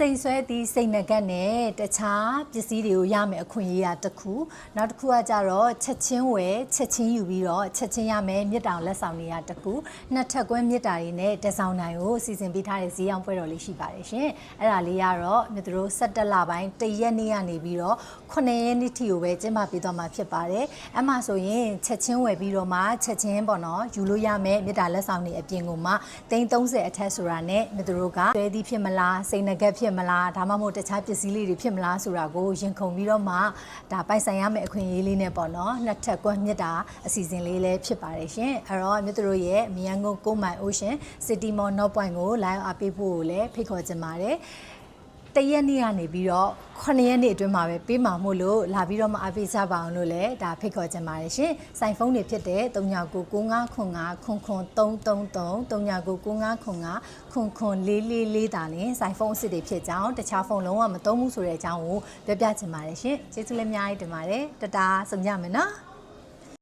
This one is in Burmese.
စိတ်ဆွဲသည့်စိတ်နှကက်နဲ့တခြားပစ္စည်းတွေကိုရမယ်အခွင့်အရေးအတစ်ခုနောက်တစ်ခုကကြတော့ချက်ချင်းဝယ်ချက်ချင်းယူပြီးတော့ချက်ချင်းရမယ်မြစ်တောင်လက်ဆောင်တွေရတစ်ခုနှစ်ထပ်ကွဲမြစ်တာတွေနဲ့တစောင်းတိုင်းကိုစီစဉ်ပေးထားတဲ့ဈေးရောင်းပွဲတော်လေးရှိပါတယ်ရှင်အဲ့ဒါလေးကတော့မြစ်တို့17လပိုင်း1ရက်နေ့ကနေပြီးတော့9ရက်နေ့ထိကိုပဲကျင်းပပေးသွားမှာဖြစ်ပါတယ်အဲ့မှာဆိုရင်ချက်ချင်းဝယ်ပြီးတော့မှချက်ချင်းပေါ့နော်ယူလို့ရမယ်မြစ်တာလက်ဆောင်တွေအပြင်ကိုမှ330အထက်ဆိုတာနဲ့မြစ်တို့ကဆွဲသည့်ဖြစ်မလားစိတ်နှကက်ဖြစ်မလားဒါမှမဟုတ်တခြားပစ္စည်းလေးတွေဖြစ်မလားဆိုတာကိုရင်ခုန်ပြီးတော့မှဒါပိုင်ဆိုင်ရမယ့်အခွင့်အရေးလေးနဲ့ပေါ့နော်နှစ်ထပ်ကွက်မြစ်တာအစီအစဉ်လေးလည်းဖြစ်ပါတယ်ရှင်အဲ့တော့မြစ်တို့ရဲ့မြန်ကုန်း9မိုင် Ocean City Mall North Point ကို live အားပေးဖို့ကိုလည်းဖိတ်ခေါ်ချင်ပါတယ်တရက်နေ့ကနေပြီးတော့9ရက်နေ့အတွင်းမှာပဲပေးမှာမို့လို့လာပြီးတော့မှအားပေးကြပါအောင်လို့လည်းဒါဖိတ်ခေါ်ချင်ပါတယ်ရှင်စိုင်ဖုန်းတွေဖြစ်တဲ့399593333999954444ဒါနဲ့စိုင်ဖုန်းအစ်စ်တွေဖြစ်ကြောင်းတခြားဖုန်းလုံးဝမသုံးဘူးဆိုတဲ့အကြောင်းကိုပြောပြချင်ပါတယ်ရှင်ကျေးဇူးလည်းအများကြီးတင်ပါတယ်တတားဆုံကြမယ်နော်